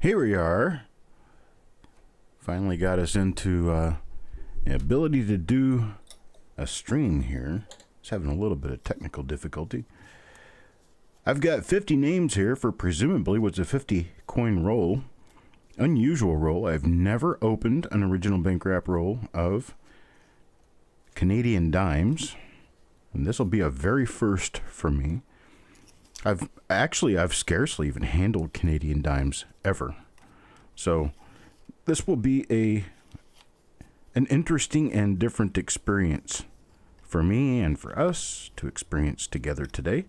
Here we are. Finally got us into the ability to do a stream here. It's having a little bit of technical difficulty. I've got 50 names here for presumably what's a 50 coin roll. Unusual roll. I've never opened an original bank wrap roll of Canadian dimes. And this will be a very first for me. I've scarcely even handled Canadian dimes ever. So this will be an interesting and different experience for me and for us to experience together today.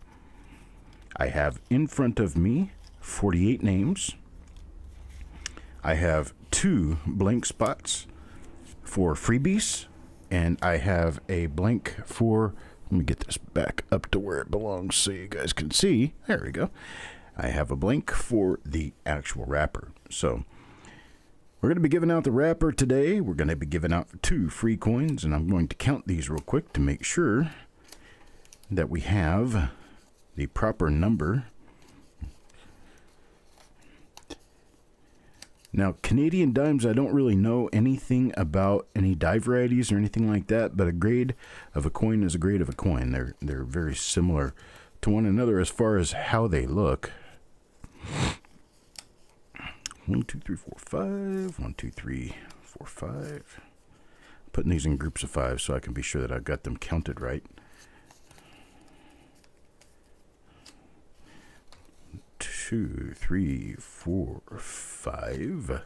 I have in front of me 48 names. I have 2 blank spots for freebies, and I have a blank for, let me get this back up to where it belongs so you guys can see. There we go. I have a blank for the actual wrapper. So we're going to be giving out the wrapper today. We're going to be giving out 2 free coins, and I'm going to count these real quick to make sure that we have the proper number. Now, Canadian dimes, I don't really know anything about any die varieties or anything like that, but a grade of a coin is a grade of a coin. They're very similar to one another as far as how they look. 1, 2, 3, 4, 5. 1, 2, 3, 4, 5. Putting these in groups of 5 so I can be sure that I've got them counted right. 2, 3, 4, 5.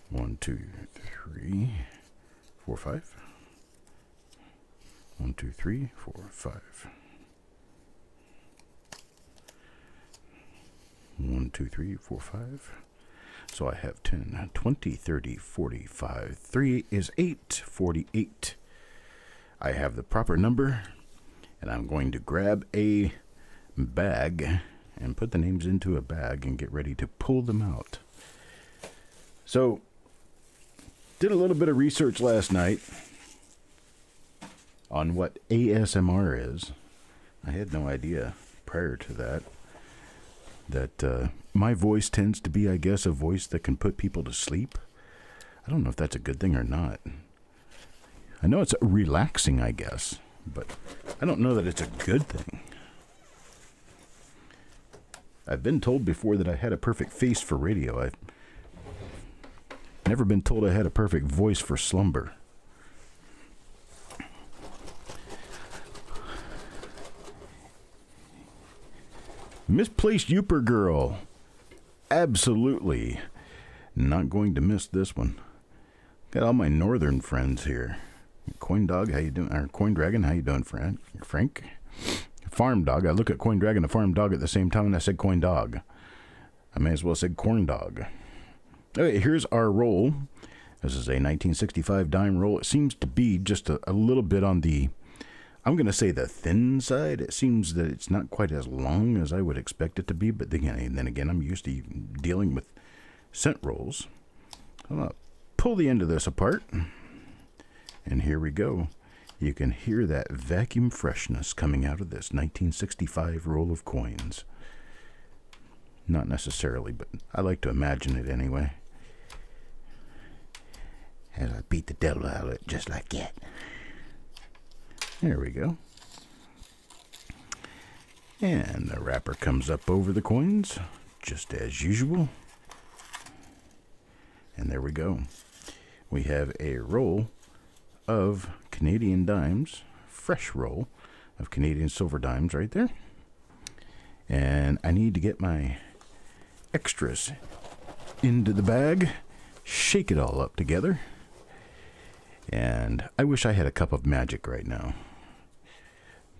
1, 2, 3, 4, 5. 1, 2, 3, 4, 5. 1, 2, 3, 4, 5. So I have 10, 20, 30, 45. 3 is 8, 48. I have the proper number, and I'm going to grab a bag and put the names into a bag and get ready to pull them out. So, did a little bit of research last night on what ASMR is. I had no idea prior to that my voice tends to be, I guess, a voice that can put people to sleep. I don't know if that's a good thing or not. I know it's relaxing, I guess, but I don't know that it's a good thing. I've been told before that I had a perfect face for radio. I've never been told I had a perfect voice for slumber. Misplaced Youper Girl. Absolutely not going to miss this one. Got all my northern friends here. Coin Dog, how you doing? Or Coin Dragon, how you doing, Frank? Farm Dog. I look at Coin Dragon and Farm Dog at the same time, and I said Coin Dog. I may as well have said Corn Dog. Okay, here's our roll. This is a 1965 dime roll. It seems to be just a little bit on the, I'm going to say, the thin side. It seems that it's not quite as long as I would expect it to be, but then again, I'm used to dealing with cent rolls. I'm going to pull the end of this apart, and here we go. You can hear that vacuum freshness coming out of this 1965 roll of coins. Not necessarily, but I like to imagine it anyway. As I beat the devil out of it just like that. There we go. And the wrapper comes up over the coins, just as usual. And there we go. We have a roll of Canadian dimes, fresh roll of Canadian silver dimes right there. And I need to get my extras into the bag, shake it all up together. And I wish I had a cup of magic right now,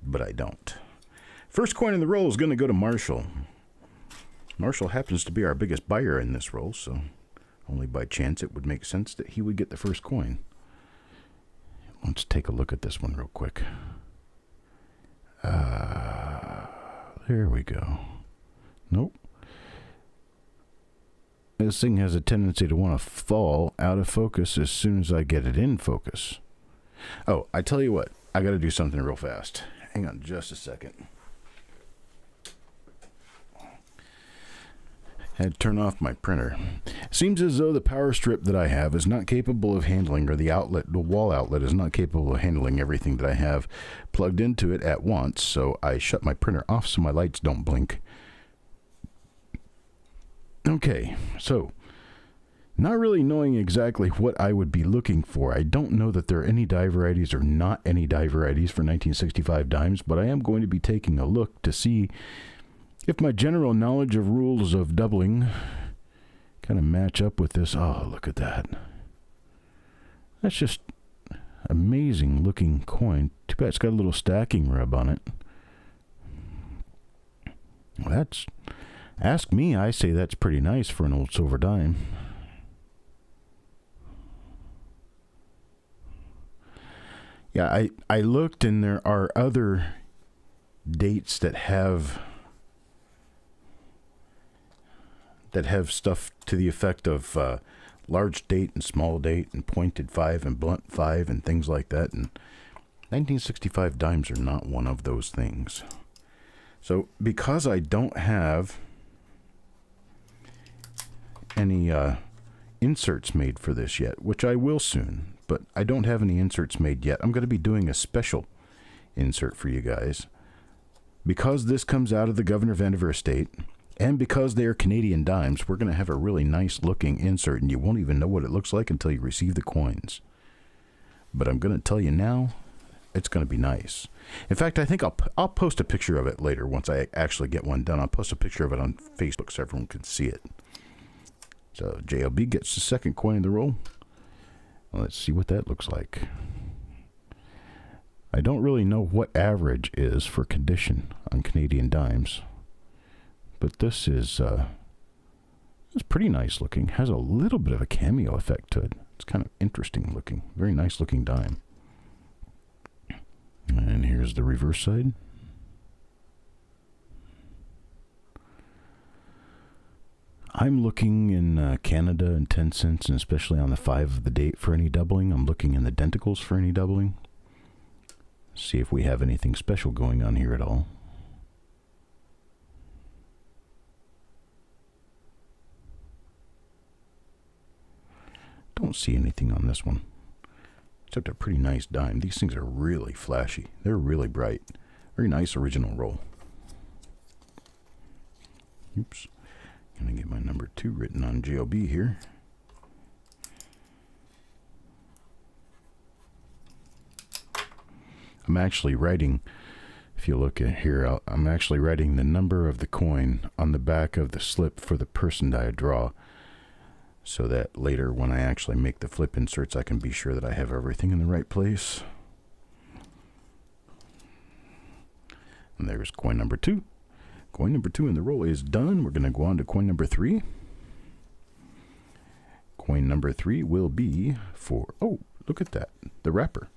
but I don't. First coin in the roll is going to go to Marshall. Marshall happens to be our biggest buyer in this roll, so only by chance it would make sense that he would get the first coin. Let's take a look at this one real quick. There we go. Nope. This thing has a tendency to want to fall out of focus as soon as I get it in focus. Oh, I tell you what. I got to do something real fast. Hang on just a second. Had to turn off my printer. Seems as though the power strip that I have is not capable of handling, or the wall outlet is not capable of handling everything that I have plugged into it at once, so I shut my printer off so my lights don't blink. Okay, so not really knowing exactly what I would be looking for. I don't know that there are any die varieties or not any die varieties for 1965 dimes, but I am going to be taking a look to see if my general knowledge of rules of doubling kind of match up with this. Oh, look at that. That's just amazing looking coin. Too bad it's got a little stacking rub on it. Well, that's, ask me, I say that's pretty nice for an old silver dime. Yeah, I looked, and there are other dates that have stuff to the effect of large date and small date and pointed 5 and blunt 5 and things like that. And 1965 dimes are not one of those things. So because I don't have any inserts made for this yet, which I will soon, but I don't have any inserts made yet. I'm going to be doing a special insert for you guys. Because this comes out of the Governor Vandiver estate, and because they are Canadian dimes, we're going to have a really nice looking insert, and you won't even know what it looks like until you receive the coins. But I'm going to tell you now, it's going to be nice. In fact, I think I'll post a picture of it later once I actually get one done. I'll post a picture of it on Facebook so everyone can see it. So JLB gets the second coin in the roll. Well, let's see what that looks like. I don't really know what average is for condition on Canadian dimes. But this is it's pretty nice looking. Has a little bit of a cameo effect to it. It's kind of interesting looking. Very nice looking dime. And here's the reverse side. I'm looking in Canada and 10 cents, and especially on the 5 of the date for any doubling. I'm looking in the denticles for any doubling. See if we have anything special going on here at all. Don't see anything on this one, except a pretty nice dime. These things are really flashy. They're really bright. Very nice original roll. Oops. Gonna get my number 2 written on JLB here. I'm actually writing, if you look at here, I'm actually writing the number of the coin on the back of the slip for the person that I draw, so that later when I actually make the flip inserts, I can be sure that I have everything in the right place. And there's coin number 2. Coin number 2 in the roll is done. We're going to go on to coin number 3. Coin number 3 will be for, oh, look at that, the wrapper.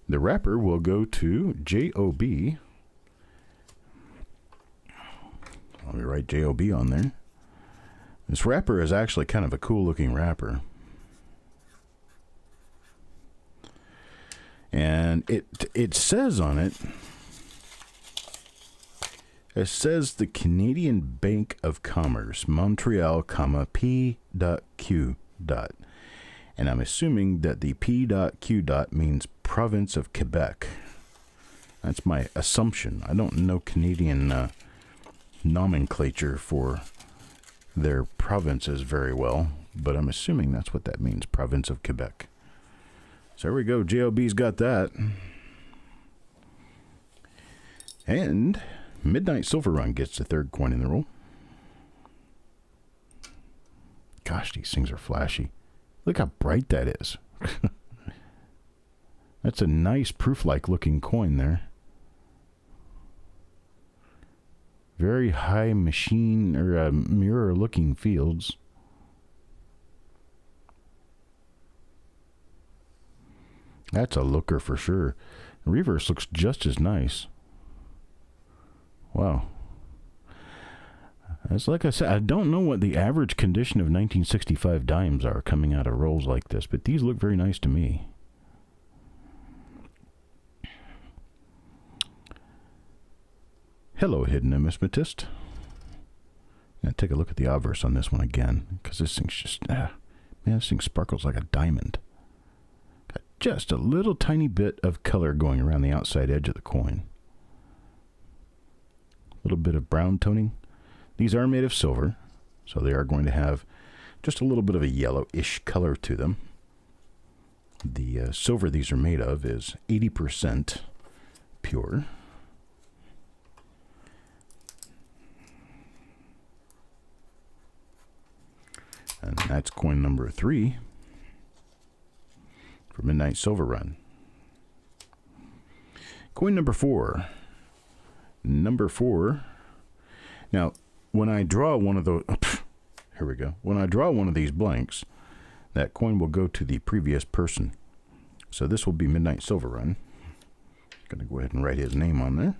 The wrapper will go to JOB. Let me write JOB on there. This wrapper is actually kind of a cool looking wrapper. And it says on it, it says the Canadian Bank of Commerce, Montreal, P.Q. And I'm assuming that the P.Q. means province of Quebec. That's my assumption. I don't know Canadian nomenclature for their provinces very well, but I'm assuming that's what that means, province of Quebec. So there we go. JOB's got that. And Midnight Silver Run gets the 3rd coin in the roll. Gosh, these things are flashy. Look how bright that is. That's a nice proof-like looking coin there. Very high machine or mirror looking fields. That's a looker for sure. The reverse looks just as nice. Wow. It's like I said, I don't know what the average condition of 1965 dimes are coming out of rolls like this, but these look very nice to me. Hello, hidden numismatist. take a look at the obverse on this one again, because this thing's just, man, this thing sparkles like a diamond. Got just a little tiny bit of color going around the outside edge of the coin. A little bit of brown toning. These are made of silver, so they are going to have just a little bit of a yellowish color to them. The silver these are made of is 80% pure. And that's coin number 3 for Midnight Silver Run. Coin number 4. Number 4. Now, when I draw one of those, here we go. When I draw one of these blanks, that coin will go to the previous person. So this will be Midnight Silver Run. Going to go ahead and write his name on there.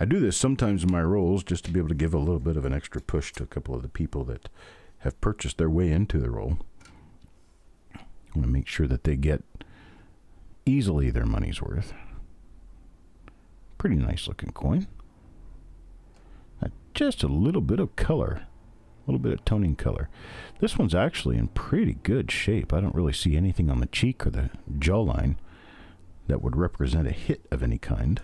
I do this sometimes in my rolls just to be able to give a little bit of an extra push to a couple of the people that have purchased their way into the roll. I want to make sure that they get easily their money's worth. Pretty nice looking coin. Just a little bit of color, a little bit of toning color. This one's actually in pretty good shape. I don't really see anything on the cheek or the jawline that would represent a hit of any kind.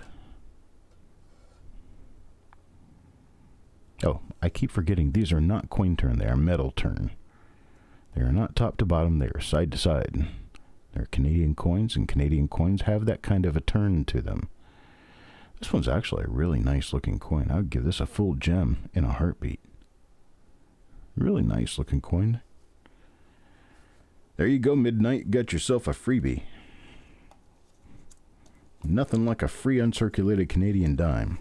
Oh, I keep forgetting these are not coin turn, they are metal turn. They are not top to bottom, they are side to side. They're Canadian coins, and Canadian coins have that kind of a turn to them. This one's actually a really nice looking coin. I would give this a full gem in a heartbeat. Really nice looking coin. There you go, Midnight. Got yourself a freebie. Nothing like a free uncirculated Canadian dime.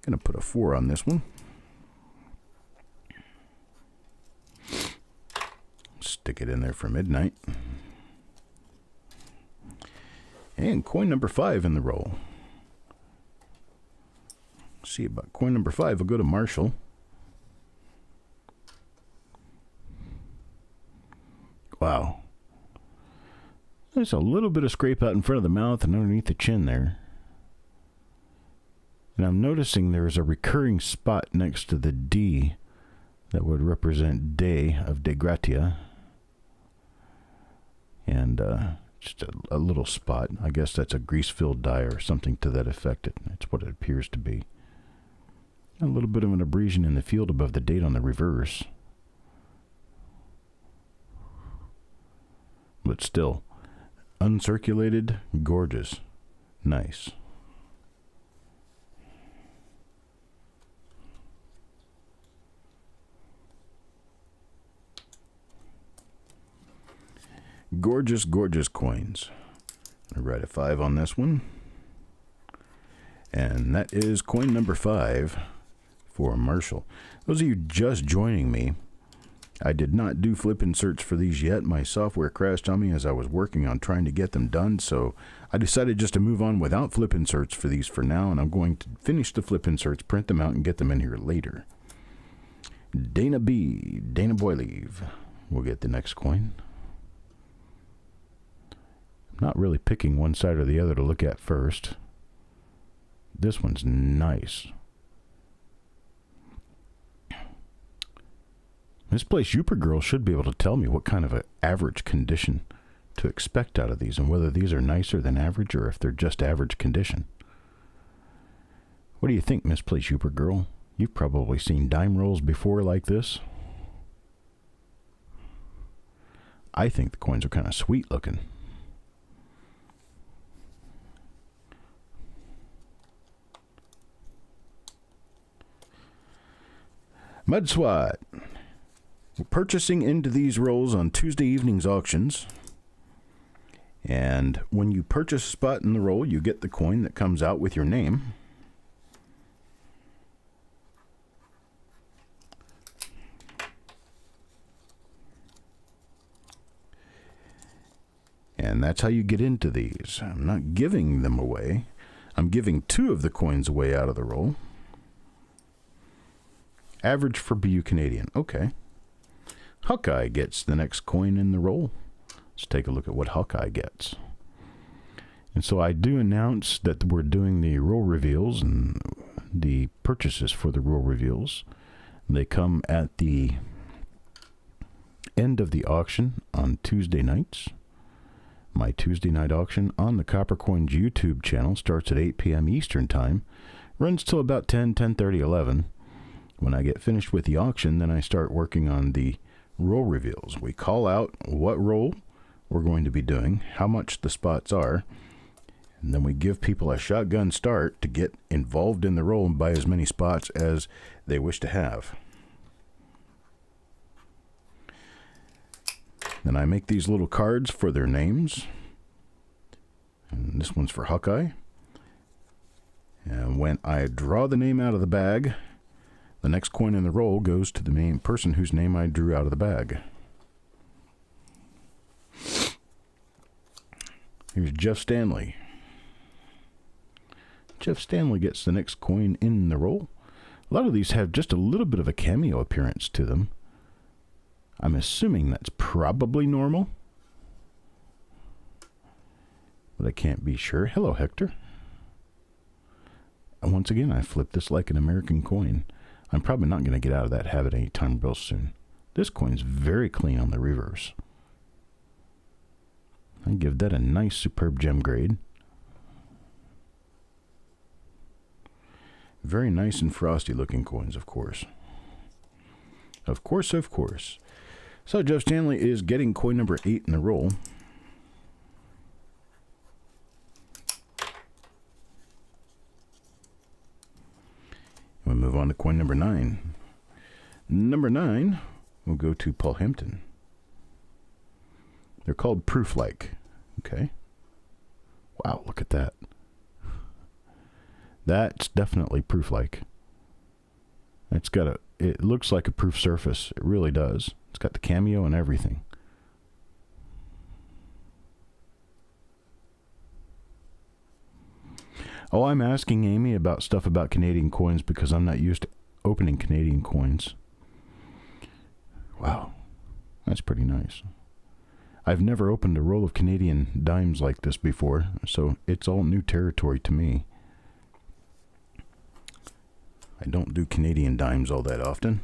Gonna put a 4 on this one. Stick it in there for Midnight. And coin number 5 in the roll. See about coin number 5. We'll go to Marshall. Wow. There's a little bit of scrape out in front of the mouth and underneath the chin there. And I'm noticing there's a recurring spot next to the D that would represent day of De Gratia. And just a little spot. I guess that's a grease-filled die or something to that effect. It's what it appears to be. A little bit of an abrasion in the field above the date on the reverse. But still, uncirculated, gorgeous, nice. Gorgeous, gorgeous coins. I'll write a 5 on this one. And that is coin number 5 for Marshall. Those of you just joining me, I did not do flip inserts for these yet. My software crashed on me as I was working on trying to get them done, so I decided just to move on without flip inserts for these for now, and I'm going to finish the flip inserts, print them out, and get them in here later. Dana B. Dana Boyleave will get the next coin. I'm not really picking one side or the other to look at first. This one's nice. Misplaced Youper Girl should be able to tell me what kind of an average condition to expect out of these and whether these are nicer than average or if they're just average condition. What do you think, Misplaced Youper Girl? You've probably seen dime rolls before like this. I think the coins are kind of sweet looking. Mud Swat. We're purchasing into these rolls on Tuesday evening's auctions. And when you purchase a spot in the roll, you get the coin that comes out with your name. And that's how you get into these. I'm not giving them away. I'm giving 2 of the coins away out of the roll. Average for BU Canadian. Okay. Hawkeye gets the next coin in the roll. Let's take a look at what Hawkeye gets. And so I do announce that we're doing the roll reveals and the purchases for the roll reveals. They come at the end of the auction on Tuesday nights. My Tuesday night auction on the Coppercoins YouTube channel starts at 8 p.m. Eastern Time, runs till about 10:30, 11. When I get finished with the auction, then I start working on the roll reveals. We call out what roll we're going to be doing, how much the spots are, and then we give people a shotgun start to get involved in the roll and buy as many spots as they wish to have. Then I make these little cards for their names. And this one's for Hawkeye. And when I draw the name out of the bag, the next coin in the roll goes to the main person whose name I drew out of the bag. Here's Jeff Stanley. Jeff Stanley gets the next coin in the roll. A lot of these have just a little bit of a cameo appearance to them. I'm assuming that's probably normal, but I can't be sure. Hello, Hector. And once again, I flip this like an American coin. I'm probably not going to get out of that habit anytime real soon. This coin's very clean on the reverse. I give that a nice, superb gem grade. Very nice and frosty looking coins, of course. Of course, of course. So Jeff Stanley is getting coin number 8 in the roll. We'll move on to coin number 9. Number 9 will go to Paul Hampton. They're called proof-like. Okay. Wow, look at that. That's definitely proof-like. It's got it looks like a proof surface. It really does. It's got the cameo and everything. Oh, I'm asking Amy about stuff about Canadian coins because I'm not used to opening Canadian coins. Wow. That's pretty nice. I've never opened a roll of Canadian dimes like this before, so it's all new territory to me. I don't do Canadian dimes all that often.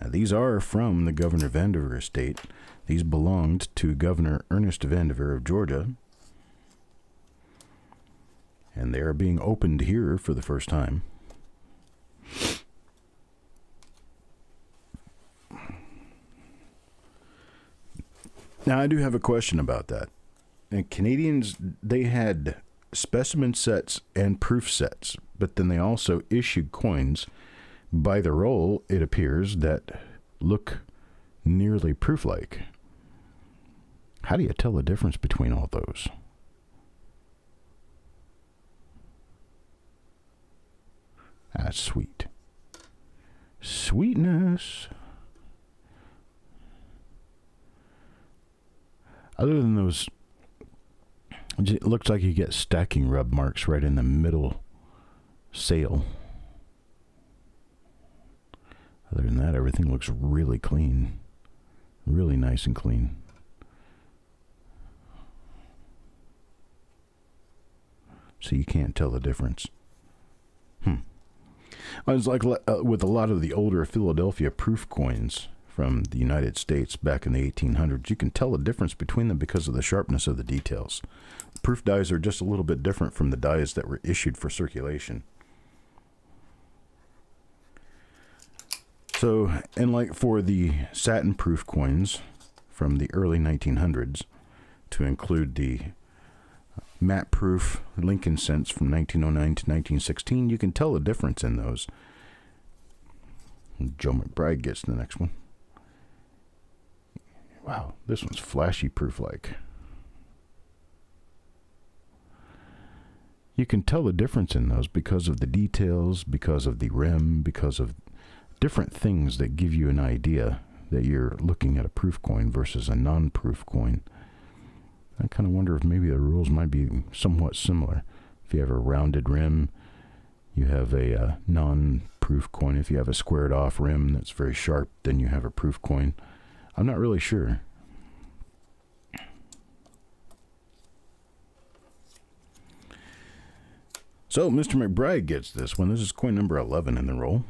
Now, these are from the Governor Vandiver estate. These belonged to Governor Ernest Vandiver of Georgia. And they are being opened here for the first time. Now, I do have a question about that. And Canadians, they had specimen sets and proof sets, but then they also issued coins by the roll, it appears, that look nearly proof-like. How do you tell the difference between all those? That's sweet. Sweetness. Other than those, it looks like you get stacking rub marks right in the middle sail. Other than that, everything looks really clean. Really nice and clean. So you can't tell the difference. It's like with a lot of the older Philadelphia proof coins from the United States back in the 1800s, you can tell the difference between them because of the sharpness of the details. Proof dies are just a little bit different from the dies that were issued for circulation. So, and like for the satin proof coins from the early 1900s, to include the matte proof Lincoln cents from 1909 to 1916, you can tell the difference in those. Joe McBride gets the next one. Wow, this one's flashy proof-like. You can tell the difference in those because of the details, because of the rim, because of different things that give you an idea that you're looking at a proof coin versus a non-proof coin. I kind of wonder if maybe the rules might be somewhat similar. If you have a rounded rim, you have a non-proof coin. If you have a squared off rim that's very sharp, then you have a proof coin. I'm not really sure. So Mr. McBride gets this one. This is coin number 11 in the roll.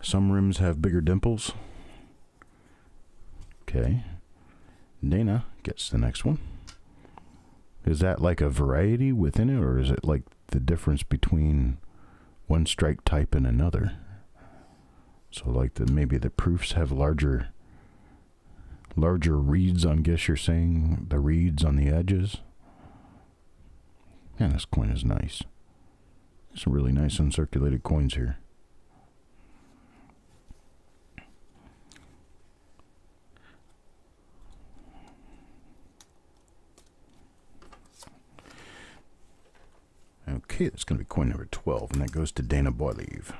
Some rims have bigger dimples. Okay. Dana gets the next one. Is that like a variety within it, or is it like the difference between one strike type and another? So like maybe the proofs have larger reeds, I guess you're saying, the reeds on the edges. Man, this coin is nice. Some really nice uncirculated coins here. Okay, that's going to be coin number 12, and that goes to Dana Boyleave.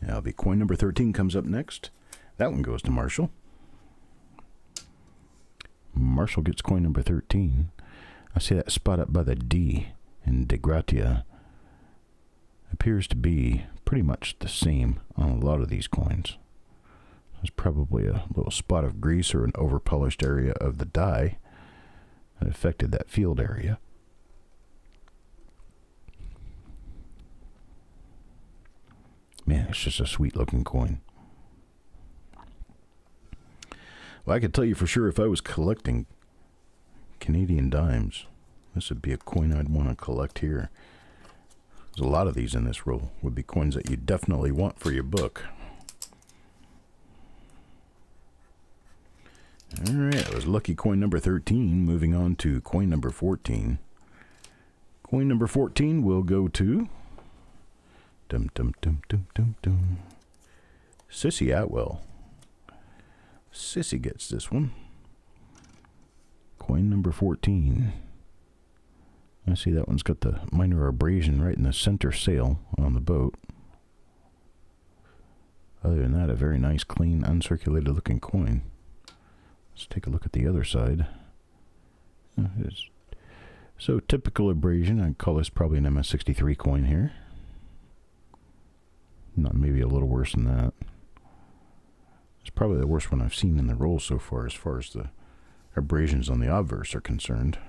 That'll be coin number 13 comes up next. That one goes to Marshall. Marshall gets coin number 13. I see that spot up by the D in De Gratia appears to be pretty much the same on a lot of these coins. There's probably a little spot of grease or an over-polished area of the die that affected that field area. Man, it's just a sweet-looking coin. Well, I could tell you for sure if I was collecting Canadian dimes, this would be a coin I'd want to collect here. There's a lot of these in this roll. Would be coins that you definitely want for your book. All right, that was lucky coin number 13. Moving on to coin number 14. Coin number 14 will go to Sissy Atwell. Sissy gets this one. Coin number 14. I see that one's got the minor abrasion right in the center sail on the boat. Other than that, a very nice, clean, uncirculated looking coin. Let's take a look at the other side. So typical abrasion. I'd call this probably an MS63 coin here. Not maybe a little worse than that. It's probably the worst one I've seen in the roll so far as the abrasions on the obverse are concerned.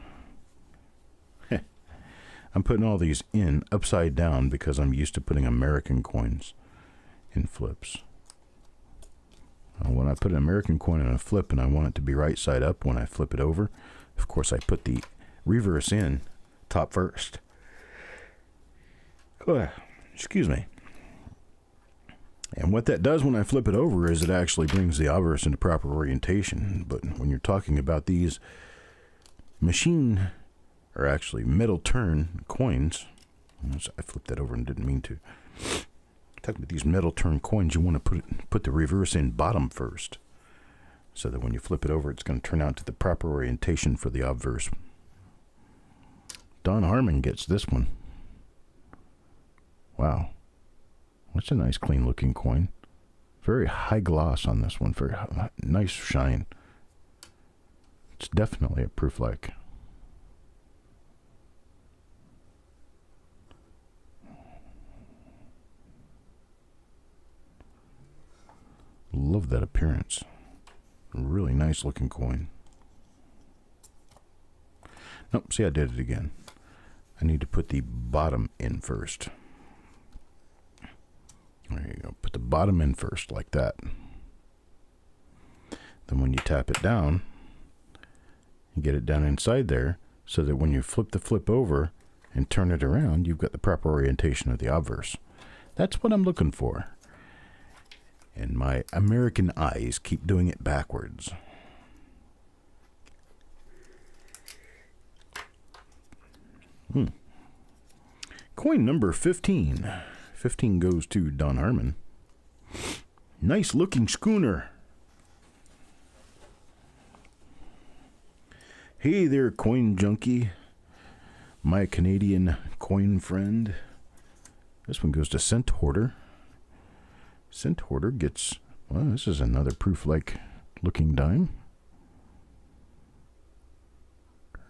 I'm putting all these in upside down because I'm used to putting American coins in flips. When I put an American coin in a flip and I want it to be right side up when I flip it over, of course I put the reverse in top first. Excuse me. And what that does when I flip it over is it actually brings the obverse into proper orientation. But when you're talking about these machine, or actually metal turn coins, I flipped that over and didn't mean to. Talking about these metal turn coins, you want to put the reverse in bottom first, so that when you flip it over, it's going to turn out to the proper orientation for the obverse. Don Harmon gets this one. Wow, that's a nice, clean looking coin. Very high gloss on this one. Very nice shine. It's definitely a proof like. Love that appearance. Really nice looking coin. Nope, see, I did it again. I need to put the bottom in first. There you go. Put the bottom in first, like that. Then when you tap it down, you get it down inside there, so that when you flip the flip over and turn it around, you've got the proper orientation of the obverse. That's what I'm looking for. And my American eyes keep doing it backwards. Coin number 15. 15 goes to Don Harmon. Nice looking schooner. Hey there, coin junkie. My Canadian coin friend. This one goes to Cent Hoarder. Cent Hoarder gets, well, this is another proof-like looking dime.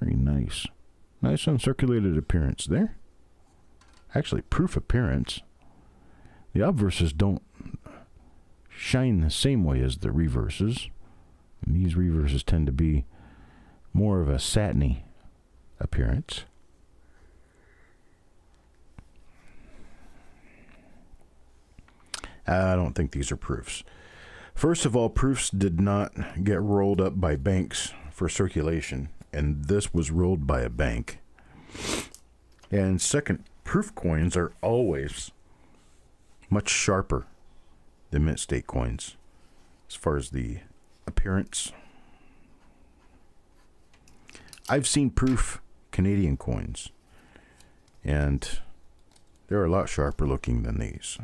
Very nice. Nice uncirculated appearance there. Actually, proof appearance. The obverses don't shine the same way as the reverses. And these reverses tend to be more of a satiny appearance. I don't think these are proofs. First of all, proofs did not get rolled up by banks for circulation, and this was rolled by a bank. And second, proof coins are always much sharper than mint state coins as far as the appearance. I've seen proof Canadian coins, and they're a lot sharper looking than these.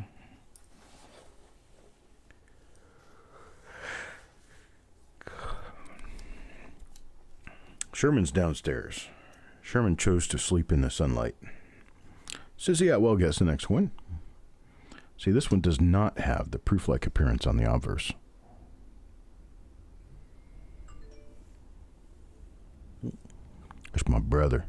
Sherman's downstairs. Sherman chose to sleep in the sunlight. Says, yeah, well, guess the next one. See, this one does not have the proof-like appearance on the obverse. That's my brother.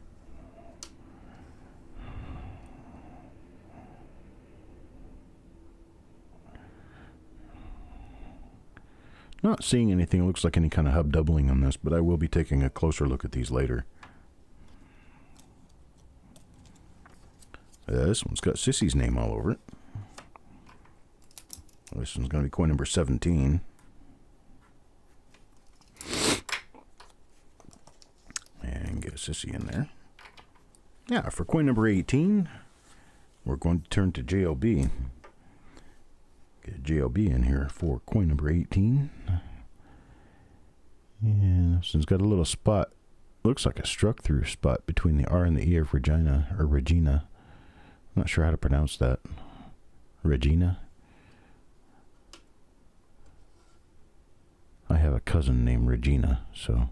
Not seeing anything that looks like any kind of hub doubling on this, but I will be taking a closer look at these later. This one's got Sissy's name all over it. This one's going to be coin number 17. And get a Sissy in there. Yeah, for coin number 18, we're going to turn to JLB. Get JLB in here for coin number 18. And this one's got a little spot. Looks like a struck through spot between the R and the E of Regina, or Regina. I'm not sure how to pronounce that. Regina. I have a cousin named Regina, so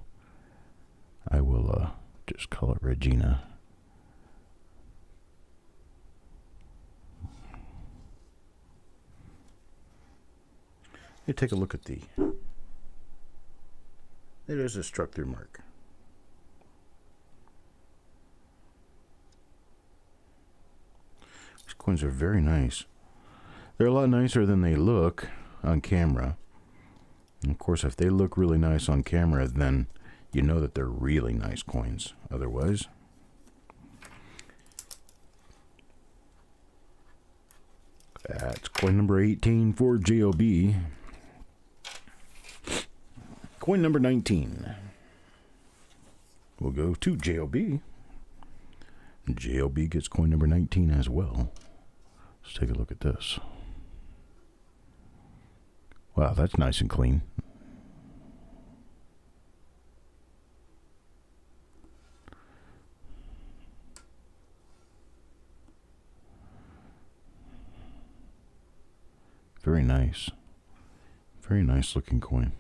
I will just call it Regina. You take a look at the... It is a struck through mark. These coins are very nice. They're a lot nicer than they look on camera. And of course, if they look really nice on camera, then you know that they're really nice coins. Otherwise, that's coin number 18 for JOB. Coin number 19. We'll go to JOB. JOB gets coin number 19 as well. Let's take a look at this. Wow, that's nice and clean. Very nice. Very nice looking coin.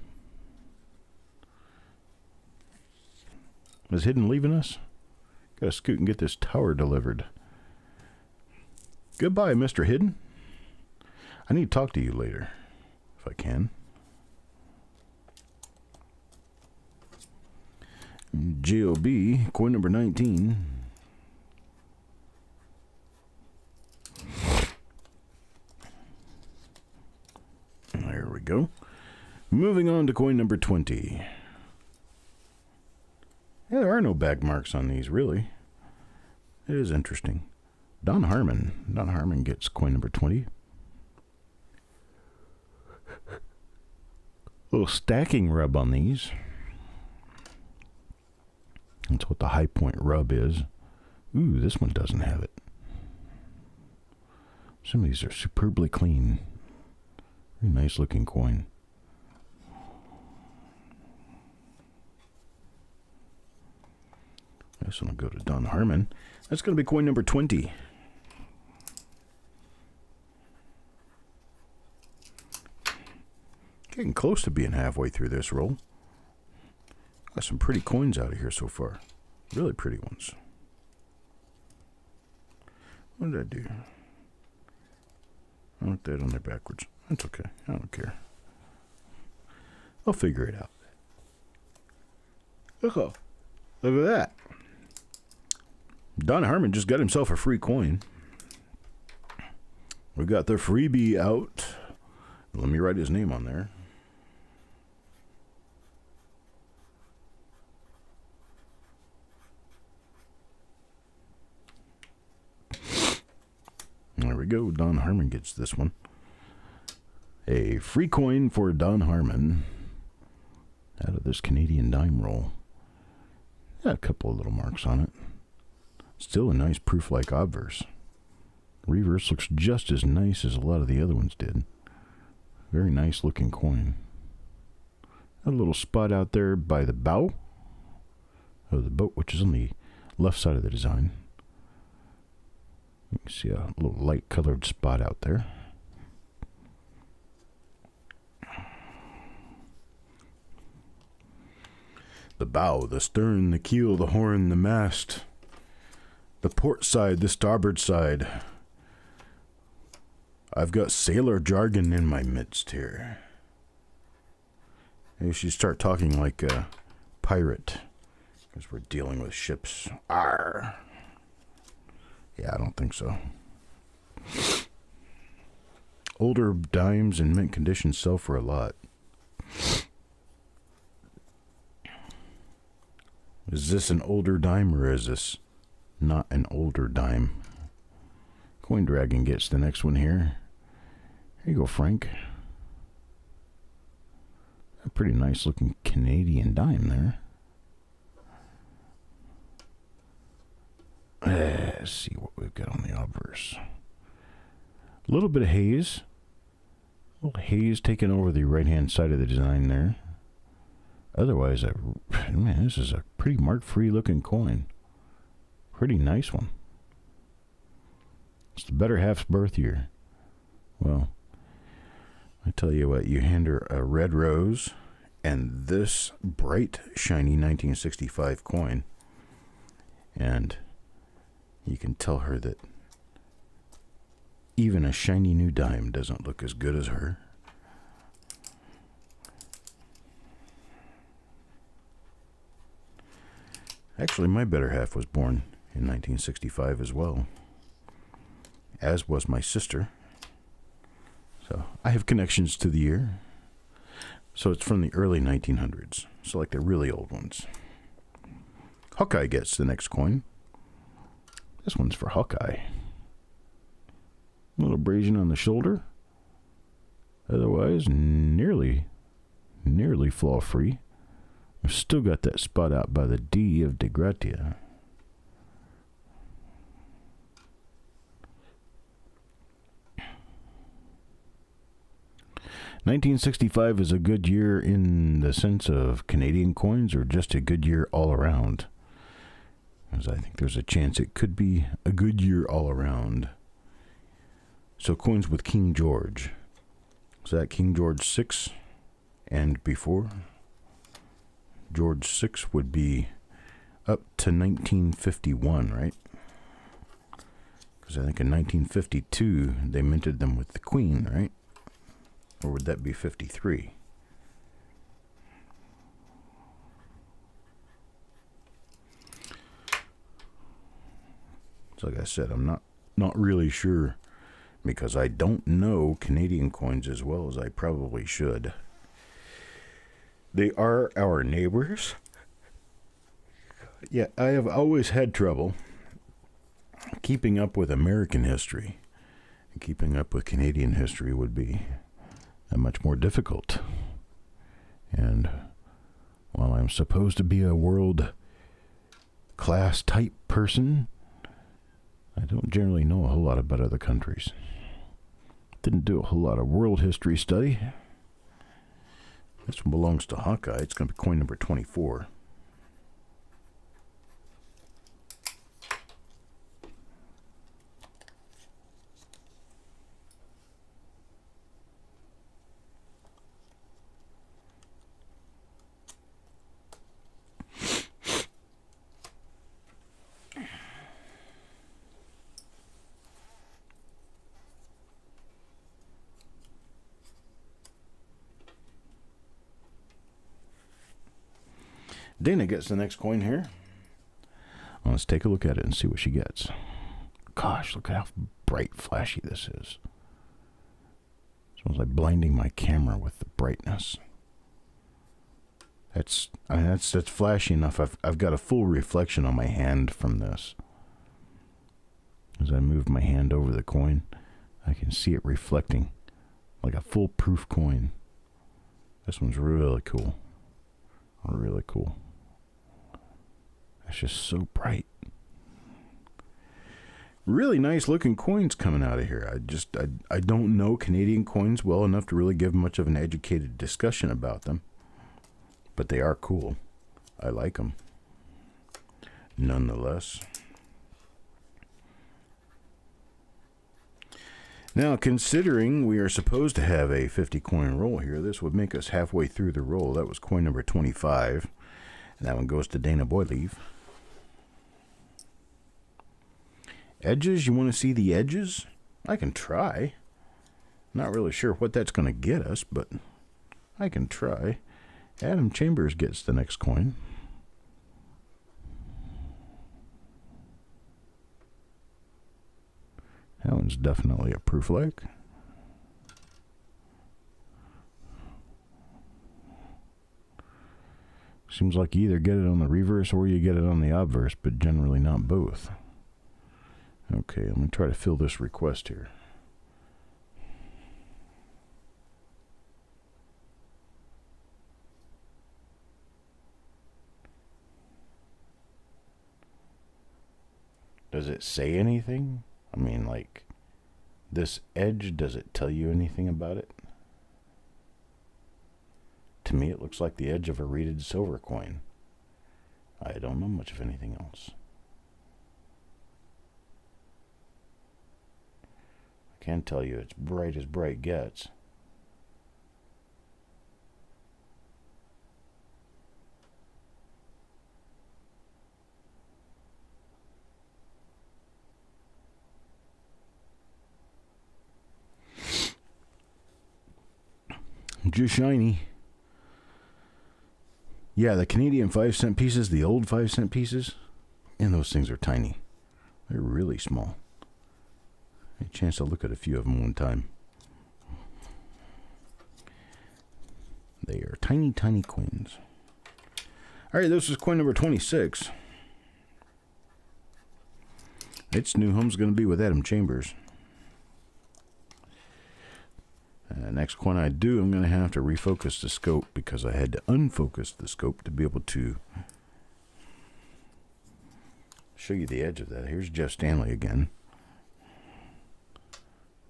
Is Hidden leaving us? Gotta scoot and get this tower delivered. Goodbye, Mr. Hidden. I need to talk to you later, if I can. GOB, coin number 19. There we go. Moving on to coin number 20. Yeah, there are no bag marks on these, really. It is interesting. Don Harmon. Don Harmon gets coin number 20. Little stacking rub on these. That's what the high point rub is. Ooh, this one doesn't have it. Some of these are superbly clean. Very nice looking coin. This one will go to Don Harmon. That's going to be coin number 20. Getting close to being halfway through this roll. Got some pretty coins out of here so far. Really pretty ones. What did I do? I wrote that on there backwards. That's okay. I don't care. I'll figure it out. Look at that. Don Harmon just got himself a free coin. We got the freebie out. Let me write his name on there. There we go. Don Harmon gets this one. A free coin for Don Harmon out of this Canadian dime roll. Got a couple of little marks on it. Still a nice proof-like obverse. Reverse looks just as nice as a lot of the other ones did. Very nice looking coin. A little spot out there by the bow of the boat, which is on the left side of the design. You can see a little light colored spot out there. The bow, the stern, the keel, the horn, the mast, the port side, the starboard side. I've got sailor jargon in my midst here. Maybe you should start talking like a pirate, because we're dealing with ships. Arr! Yeah, I don't think so. Older dimes in mint condition sell for a lot. Is this an older dime or is this not an older dime? Coin Dragon gets the next one here. Here you go, Frank. A pretty nice looking Canadian dime there. Let's see what we've got on the obverse. A little bit of haze. A little haze taking over the right-hand side of the design there. Otherwise, man, this is a pretty mark-free looking coin. Pretty nice one. It's the better half's birth year. Well, I tell you what, you hand her a red rose and this bright, shiny 1965 coin, and you can tell her that even a shiny new dime doesn't look as good as her. Actually, my better half was born in 1965 as well, as was my sister. So I have connections to the year. So it's from the early 1900s, so like the really old ones. Hawkeye gets the next coin. This one's for Hawkeye. A little abrasion on the shoulder. Otherwise, nearly flaw-free. We've still got that spot out by the D of De Gratia. $1965 is a good year in the sense of Canadian coins, or just a good year all around. Because I think there's a chance it could be a good year all around. So coins with King George. Is that King George VI and before? George VI would be up to 1951, right? Because I think in 1952 they minted them with the Queen, right? Or would that be 53? So like I said, I'm not really sure, because I don't know Canadian coins as well as I probably should. They are our neighbors. Yeah, I have always had trouble keeping up with American history. And keeping up with Canadian history would be much more difficult. And while I'm supposed to be a world class type person, I don't generally know a whole lot about other countries. Didn't do a whole lot of world history study. This one belongs to Hawkeye. It's going to be coin number 24. Dana gets the next coin here. let's take a look at it and see what she gets. Gosh, look at how bright, flashy this is. It's almost like blinding my camera with the brightness. That's flashy enough. I've got a full reflection on my hand from this. As I move my hand over the coin, I can see it reflecting like a foolproof coin. This one's really cool. Really cool. It's just so bright. Really nice looking coins coming out of here. I don't know Canadian coins well enough to really give much of an educated discussion about them. But they are cool. I like them. Nonetheless. Now, considering we are supposed to have a 50 coin roll here, this would make us halfway through the roll. That was coin number 25. And that one goes to Dana Boyleave. Edges, you want to see the edges? I can try. Not really sure what that's going to get us, but I can try. Adam Chambers gets the next coin. That one's definitely a proof like. Seems like you either get it on the reverse or you get it on the obverse, but generally not both. Okay, let me try to fill this request here. Does it say anything? I mean, like, this edge, does it tell you anything about it? To me, it looks like the edge of a reeded silver coin. I don't know much of anything else. I can tell you it's bright as bright gets. Just shiny. Yeah, the Canadian 5-cent pieces, the old 5-cent pieces, and those things are tiny. They're really small. I had a chance to look at a few of them one time. They are tiny, tiny coins. All right, this is coin number 26. Its new home's going to be with Adam Chambers. Next coin I do, I'm going to have to refocus the scope because I had to unfocus the scope to be able to show you the edge of that. Here's Jeff Stanley again.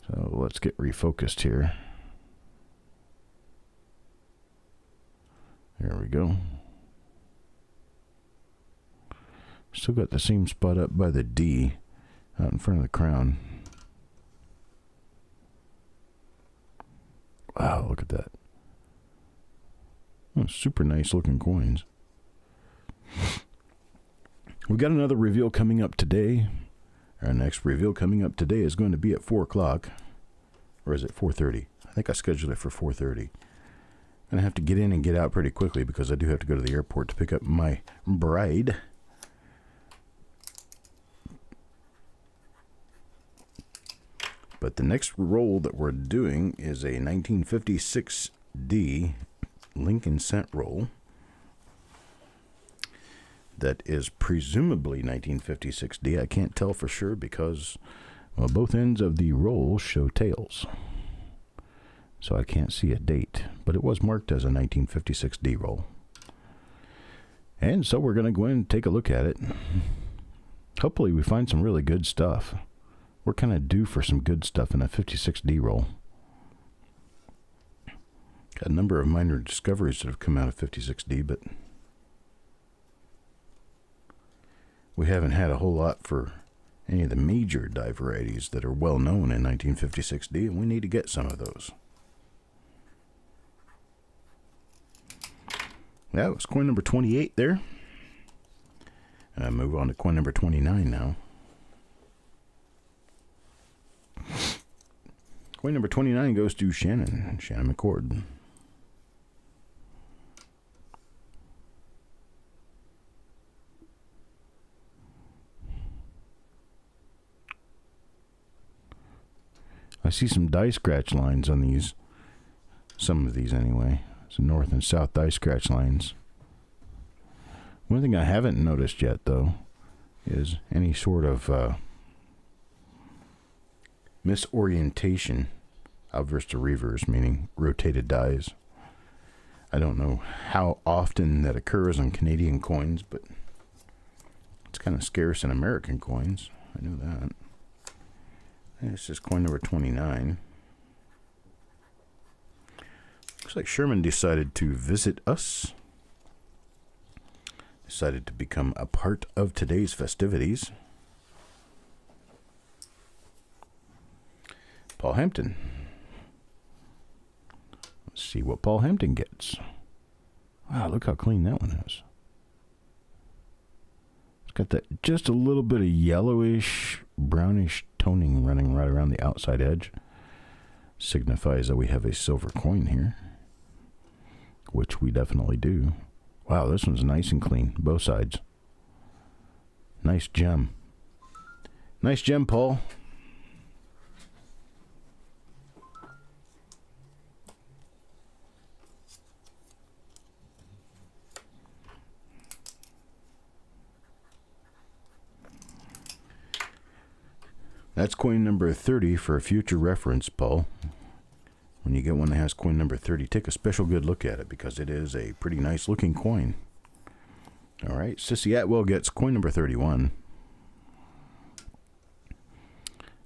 So let's get refocused here. There we go. Still got the same spot up by the D out in front of the crown. Wow, look at that. Oh, super nice looking coins. We got another reveal coming up today. Our next reveal coming up today is going to be at 4 o'clock. Or is it 4:30? I think I scheduled it for 4:30. I'm going to have to get in and get out pretty quickly because I do have to go to the airport to pick up my bride. But the next roll that we're doing is a 1956D Lincoln cent roll that is presumably 1956D. I can't tell for sure because, well, both ends of the roll show tails. So I can't see a date, but it was marked as a 1956D roll. And so we're going to go in and take a look at it. Hopefully we find some really good stuff. We're kind of due for some good stuff in a 56D roll. Got a number of minor discoveries that have come out of 56D, but we haven't had a whole lot for any of the major die varieties that are well known in 1956D, and we need to get some of those. That was coin number 28 there. And I move on to coin number 29 now. Coin number 29 goes to Shannon McCord. see some die scratch lines on these. Some of these anyway. So north and south die scratch lines. One thing I haven't noticed yet, though, is any sort of misorientation, obverse to reverse, meaning rotated dies. I don't know how often that occurs on Canadian coins, but it's kind of scarce in American coins. I know that. And this is coin number 29. Looks like Sherman decided to visit us. Decided to become a part of today's festivities. Paul Hampton. Let's see what Paul Hampton gets. Wow, look how clean that one is. It's got that just a little bit of yellowish, brownish toning running right around the outside edge. Signifies that we have a silver coin here, which we definitely do. Wow, this one's nice and clean, both sides. Nice gem. Nice gem, Paul. That's coin number 30 for a future reference, Paul. When you get one that has coin number 30, take a special good look at it because it is a pretty nice looking coin. All right, Sissy Atwell gets coin number 31.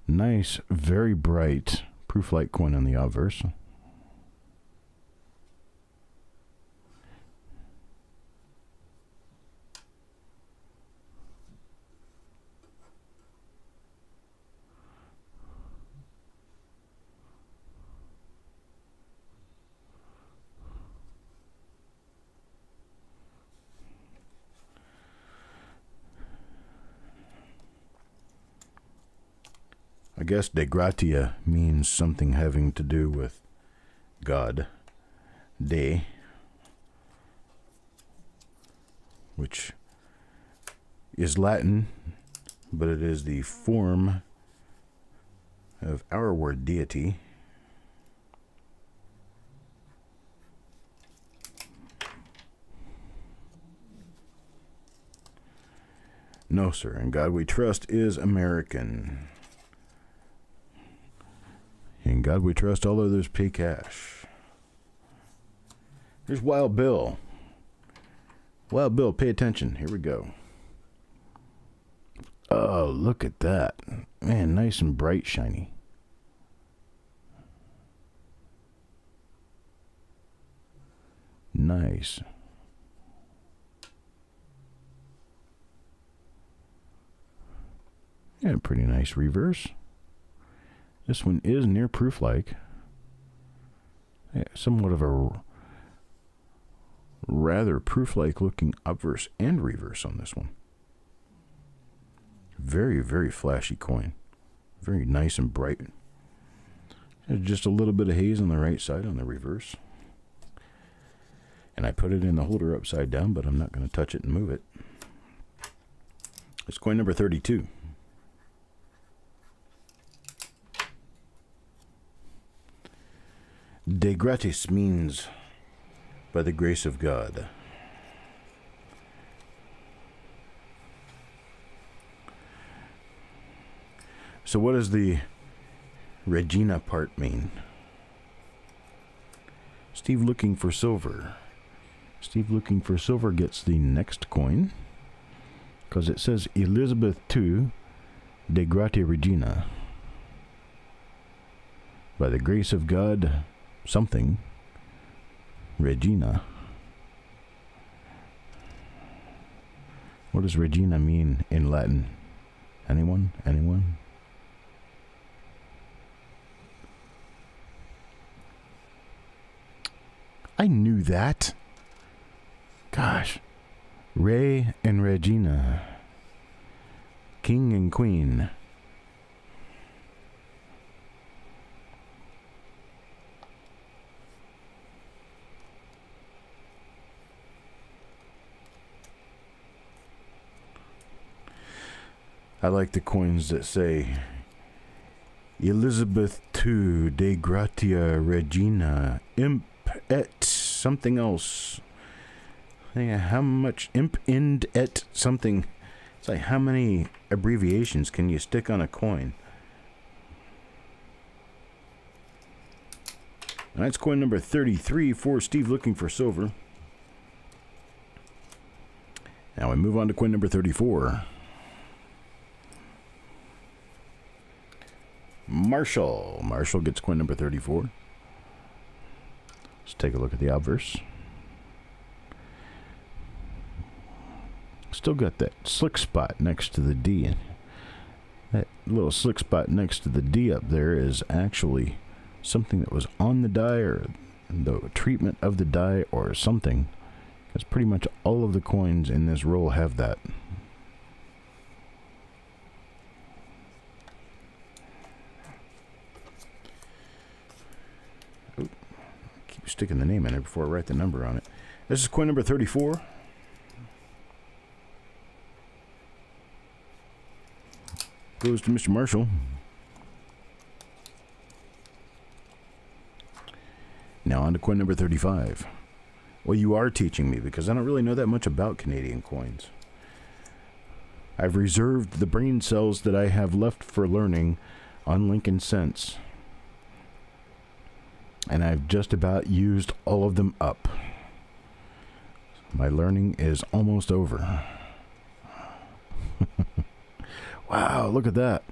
Nice, very bright proof-like coin on the obverse. I guess de gratia means something having to do with God. De, which is Latin, but it is the form of our word deity. No, sir. In God We Trust is American. In God We Trust, all others pay cash. Here's Wild Bill. Wild Bill, pay attention. Here we go. Oh, look at that. Man, nice and bright, shiny. Nice. Yeah, pretty nice reverse. This one is near proof-like. Yeah, somewhat of a rather proof-like looking obverse and reverse on this one. Very, very flashy coin. Very nice and bright. There's just a little bit of haze on the right side on the reverse. And I put it in the holder upside down, but I'm not going to touch it and move it. It's coin number 32. De gratis means by the grace of God. So what does the Regina part mean? Steve looking for silver. Steve looking for silver gets the next coin because it says Elizabeth II de gratia Regina. By the grace of God, something, Regina. What does Regina mean in Latin? Anyone? Anyone? I knew that. Gosh. Ray and Regina. King and Queen. I like the coins that say Elizabeth II, De Gratia Regina, Imp et something else. How much imp ind et something. It's like, how many abbreviations can you stick on a coin? That's coin number 33 for Steve looking for silver. Now we move on to coin number 34. Marshall gets coin number 34. Let's take a look at the obverse. Still got that slick spot next to the D. That little slick spot next to the D up there is actually something that was on the die, or the treatment of the die, or something. Because pretty much all of the coins in this roll have that. Oh, keep sticking the name in there before I write the number on it. This is coin number 34. Goes to Mr. Marshall. Now on to coin number 35. Well, you are teaching me, because I don't really know that much about Canadian coins. I've reserved the brain cells that I have left for learning on Lincoln Cents, and I've just about used all of them up. My learning is almost over. Wow, look at that.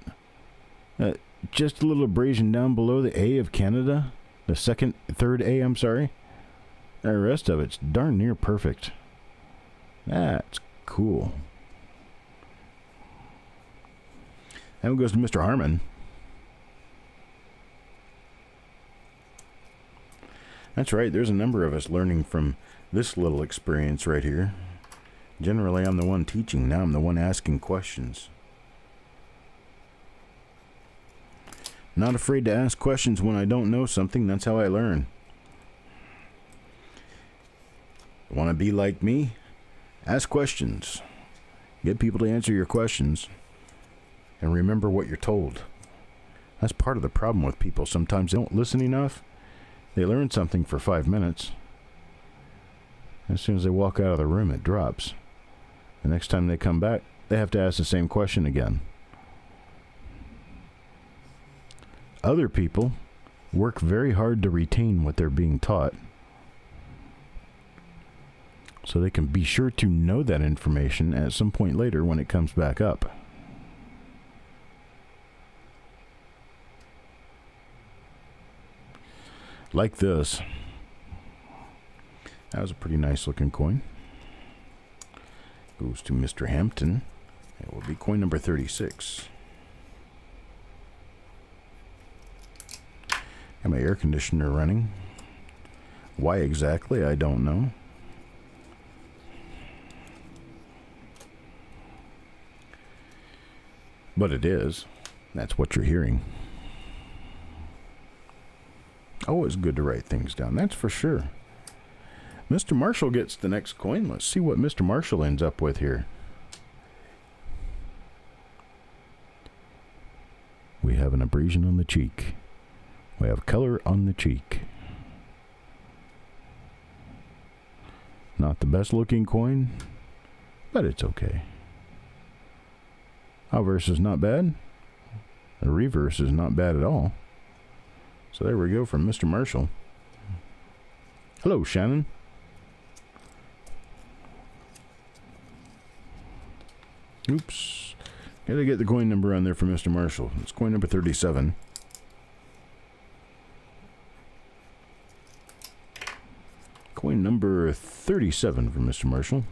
Just a little abrasion down below the A of Canada. The third A, I'm sorry. The rest of it's darn near perfect. That's cool. That one goes to Mr. Harmon. That's right, there's a number of us learning from this little experience right here. Generally, I'm the one teaching. Now I'm the one asking questions. Not afraid to ask questions when I don't know something. That's how I learn. Want to be like me? Ask questions. Get people to answer your questions. And remember what you're told. That's part of the problem with people. Sometimes they don't listen enough. They learn something for 5 minutes. As soon as they walk out of the room, it drops. The next time they come back, they have to ask the same question again. Other people work very hard to retain what they're being taught, so they can be sure to know that information at some point later when it comes back up. Like this. That was a pretty nice looking coin. Goes to Mr. Hampton. It will be coin number 36. Got my air conditioner running. Why exactly, I don't know. But it is. That's what you're hearing. Always good to write things down, that's for sure. Mr. Marshall gets the next coin. Let's see what Mr. Marshall ends up with here. We have an abrasion on the cheek. We have color on the cheek. Not the best looking coin, but it's okay. Obverse is not bad. The reverse is not bad at all. So there we go from Mr. Marshall. Hello, Shannon. Oops. Gotta get the coin number on there for Mr. Marshall. It's coin number 37. Coin number 37 for Mr. Marshall.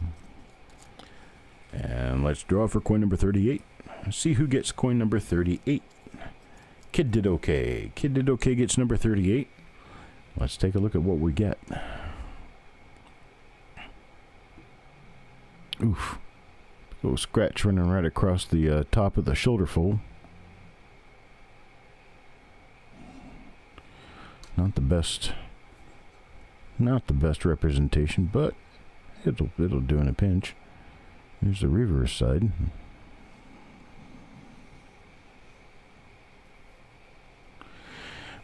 And let's draw for coin number 38. Let's see who gets coin number 38. Kid did okay. Kid did okay gets number 38. Let's take a look at what we get. Oof. Little scratch running right across the top of the shoulder fold. Not the best representation, but it'll do in a pinch. Here's the reverse side.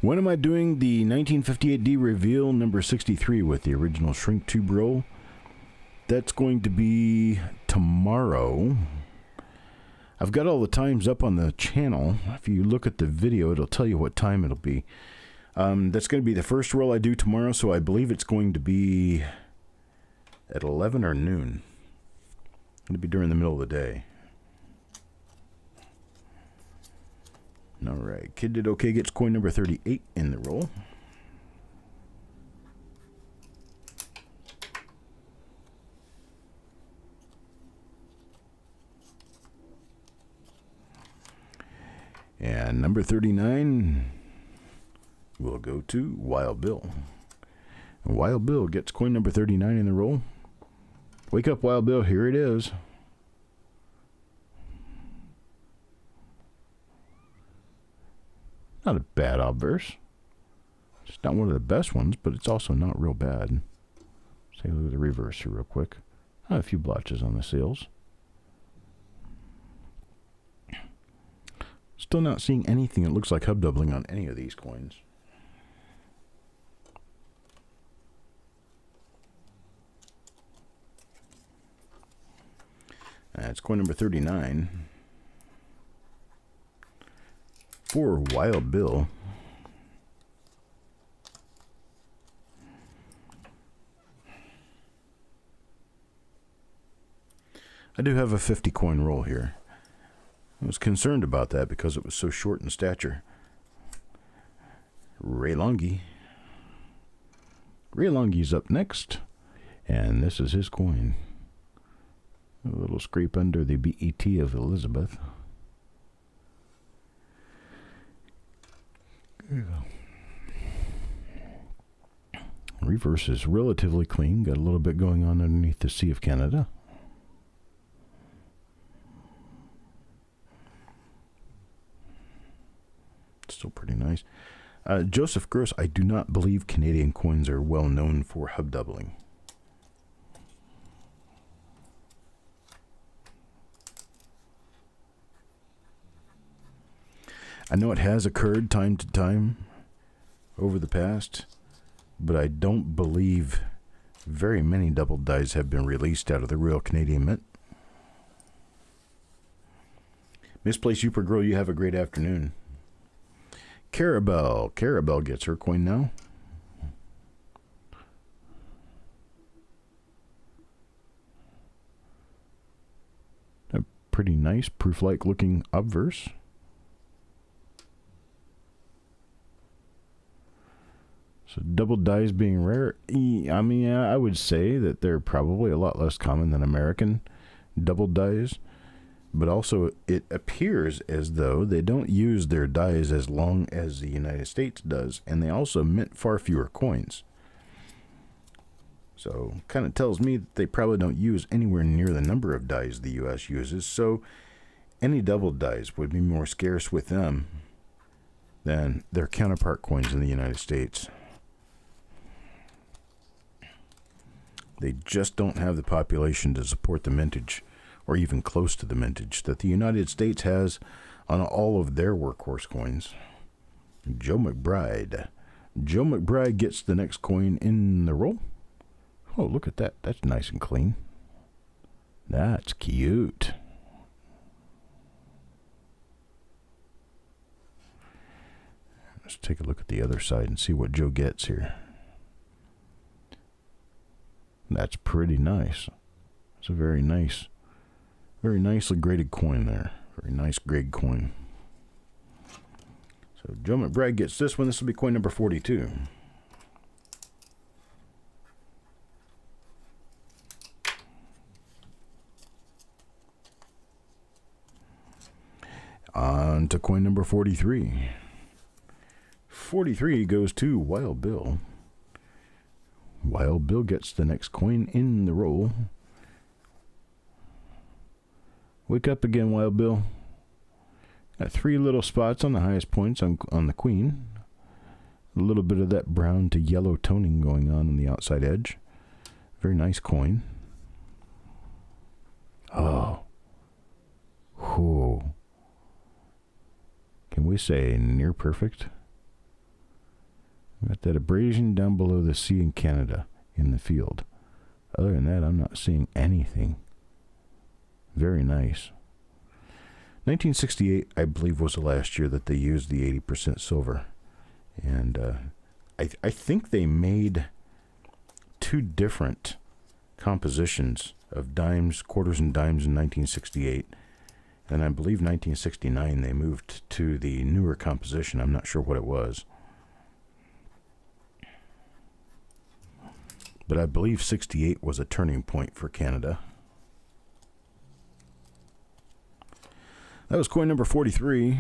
When am I doing the 1958D reveal number 63 with the original shrink tube roll? That's going to be tomorrow. I've got all the times up on the channel. If you look at the video, it'll tell you what time it'll be. That's going to be the first roll I do tomorrow, so I believe it's going to be at 11 or noon. It'll be during the middle of the day. All right, Kid Did Okay gets coin number 38 in the roll. And number 39 will go to Wild Bill. And Wild Bill gets coin number 39 in the roll. Wake up, Wild Bill, here it is. Not a bad obverse. It's not one of the best ones, but it's also not real bad. Let's take a look at the reverse here real quick. A few blotches on the seals. Still not seeing anything that looks like hub doubling on any of these coins. That's coin number 39. For Wild Bill. I do have a 50 coin roll here. I was concerned about that because it was so short in stature. Ray Longy. Ray Longy's up next, and this is his coin. A little scrape under the BET of Elizabeth. Reverse is relatively clean. Got a little bit going on underneath the Sea of Canada. Still pretty nice. Joseph Gross, I do not believe Canadian coins are well known for hub doubling. I know it has occurred time to time over the past, but I don't believe very many double dies have been released out of the Royal Canadian Mint. Misplaced Super Girl, you have a great afternoon. Carabelle gets her coin now. A pretty nice proof-like looking obverse. So double dies being rare, I mean, I would say that they're probably a lot less common than American double dies. But also, it appears as though they don't use their dies as long as the United States does, and they also mint far fewer coins. So, kind of tells me that they probably don't use anywhere near the number of dies the U.S. uses, so any double dies would be more scarce with them than their counterpart coins in the United States. They just don't have the population to support the mintage, or even close to the mintage, that the United States has on all of their workhorse coins. Joe McBride. Joe McBride gets the next coin in the roll. Oh, look at that. That's nice and clean. That's cute. Let's take a look at the other side and see what Joe gets here. That's pretty nice. It's a very nicely graded coin there. Very nice grade coin. So Joe McBride gets this one. This will be coin number 42. On to coin number 43. 43 goes to Wild Bill. Wild Bill gets the next coin in the roll. Wake up again, Wild Bill. Got 3 little spots on the highest points on the queen. A little bit of that brown to yellow toning going on the outside edge. Very nice coin. Oh. Whew. Can we say near perfect? Got that abrasion down below the sea in Canada in the field. Other than that, I'm not seeing anything. Very nice. 1968, I believe, was the last year that they used the 80% silver. And I think they made two different compositions of dimes, quarters, and dimes in 1968. And I believe 1969 they moved to the newer composition. I'm not sure what it was. But I believe 68 was a turning point for Canada. That was coin number 43. Yeah,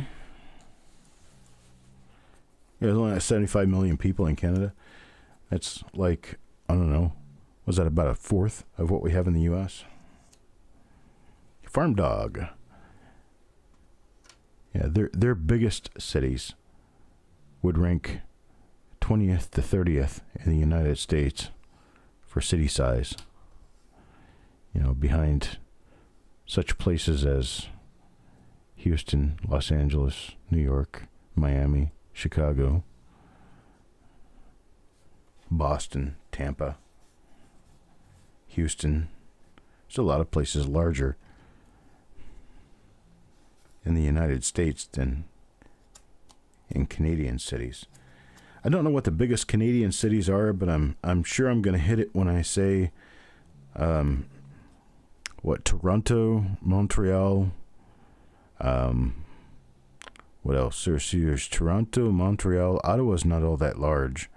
there's only 75 million people in Canada. That's like, I don't know, was that about a fourth of what we have in the U.S.? Farm dog. Yeah, their biggest cities would rank 20th to 30th in the United States for city size. You know, behind such places as Houston, Los Angeles, New York, Miami, Chicago, Boston, Tampa, Houston. There's a lot of places larger in the United States than in Canadian cities. I don't know what the biggest Canadian cities are, but I'm sure I'm going to hit it when I say Toronto, Montreal, what else? There's Toronto, Montreal. Ottawa's not all that large.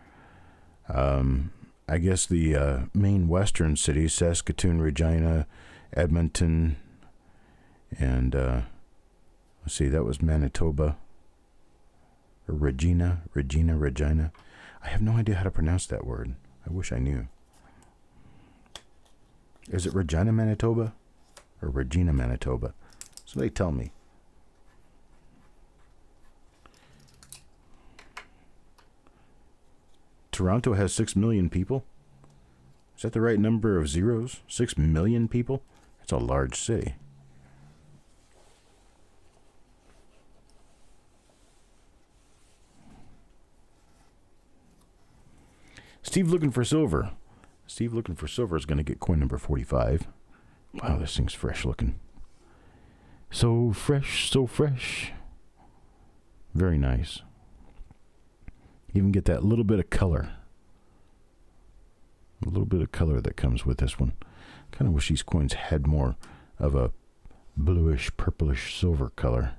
I guess the main western cities, Saskatoon, Regina, Edmonton, and let's see, that was Manitoba. Or Regina. I have no idea how to pronounce that word. I wish I knew. Is it Regina, Manitoba? Or Regina, Manitoba? Somebody tell me. Toronto has 6 million people. Is that the right number of zeros? 6 million people? That's a large city. Steve looking for silver. Steve looking for silver is going to get coin number 45. Wow, this thing's fresh looking. So fresh, so fresh. Very nice. Even get that little bit of color. A little bit of color that comes with this one. Kind of wish these coins had more of a bluish, purplish silver color.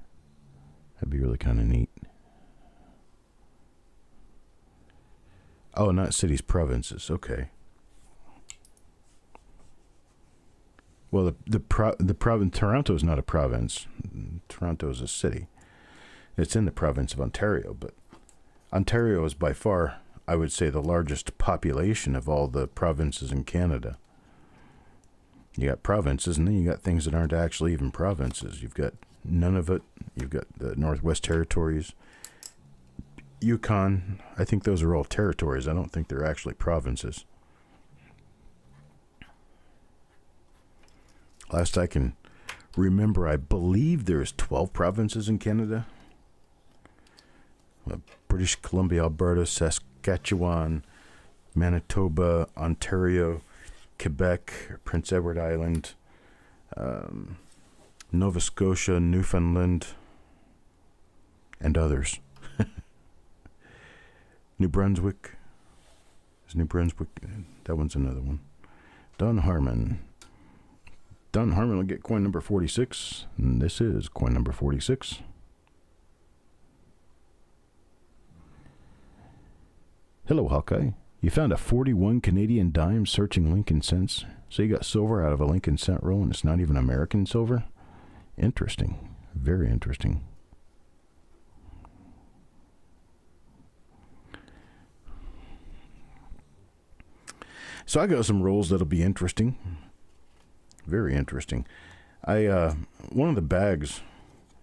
That'd be really kind of neat. Oh, not cities, provinces. Okay. Well, the province, Toronto is not a province. Toronto is a city. It's in the province of Ontario, but Ontario is by far, I would say, the largest population of all the provinces in Canada. You got provinces, and then you got things that aren't actually even provinces. You've got Nunavut. You've got the Northwest Territories. Yukon. I think those are all territories. I don't think they're actually provinces. Last I can remember, I believe there's 12 provinces in Canada. British Columbia, Alberta, Saskatchewan, Manitoba, Ontario, Quebec, Prince Edward Island, Nova Scotia, Newfoundland, and others. New Brunswick. Is New Brunswick? That one's another one. Dunharmon. Dunharmon will get coin number 46. And this is coin number 46. Hello, Hawkeye. You found a 41 Canadian dime searching Lincoln cents. So you got silver out of a Lincoln cent roll and it's not even American silver? Interesting. Very interesting. So I got some rolls that'll be interesting. Very interesting. One of the bags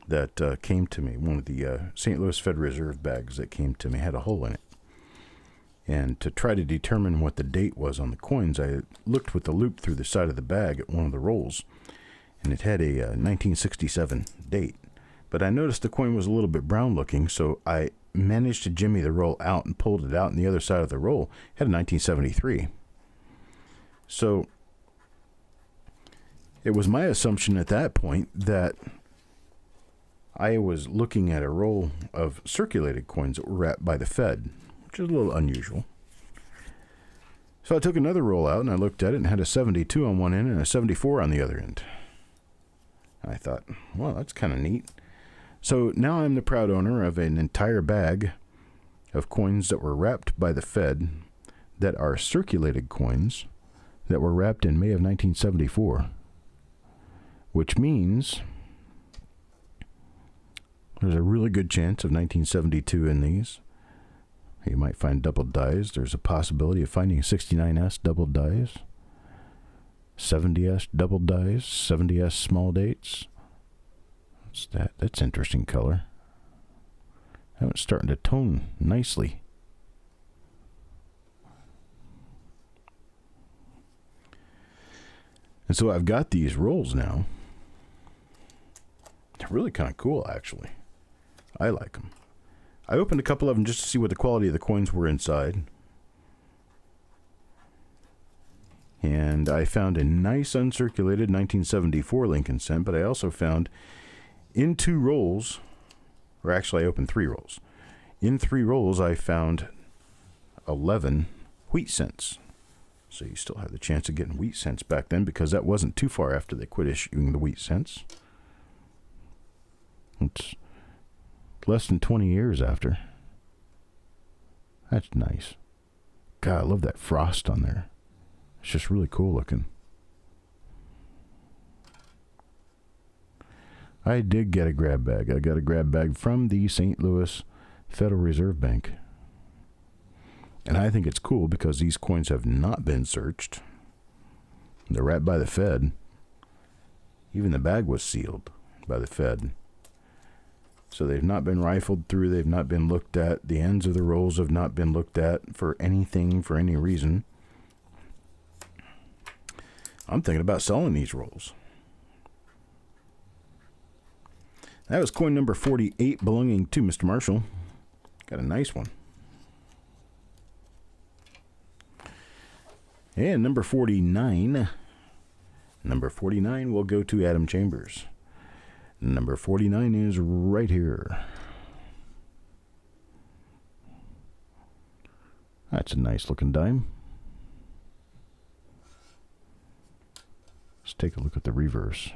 that came to me, one of the St. Louis Fed Reserve bags that came to me had a hole in it. And to try to determine what the date was on the coins, I looked with the loop through the side of the bag at one of the rolls, and it had a 1967 date. But I noticed the coin was a little bit brown looking, so I managed to jimmy the roll out and pulled it out, and the other side of the roll had a 1973. So it was my assumption at that point that I was looking at a roll of circulated coins that were wrapped by the Fed, which is a little unusual. So I took another roll out and I looked at it and had a 72 on one end and a 74 on the other end. And I thought, well, that's kind of neat. So now I'm the proud owner of an entire bag of coins that were wrapped by the Fed that are circulated coins that were wrapped in May of 1974, which means there's a really good chance of 1972 in these. You might find double dies. There's a possibility of finding 69S double dies, 70S double dies, 70S small dates. What's that? That's interesting color. That one's starting to tone nicely. And so I've got these rolls now. They're really kind of cool, actually. I like them. I opened a couple of them just to see what the quality of the coins were inside. And I found a nice uncirculated 1974 Lincoln cent, but I also found in 2 rolls, or actually I opened 3 rolls. In 3 rolls I found 11 wheat cents. So you still have the chance of getting wheat cents back then, because that wasn't too far after they quit issuing the wheat cents. It's less than 20 years after. That's nice. God, I love that frost on there. It's just really cool looking. I did get a grab bag. I got a grab bag from the St. Louis Federal Reserve Bank. And I think it's cool because these coins have not been searched. They're wrapped by the Fed. Even the bag was sealed by the Fed. So they've not been rifled through. They've not been looked at. The ends of the rolls have not been looked at for anything, for any reason. I'm thinking about selling these rolls. That was coin number 48 belonging to Mr. Marshall. Got a nice one. And number 49. Number 49 will go to Adam Chambers. Number 49 is right here. That's a nice looking dime. Let's take a look at the reverse.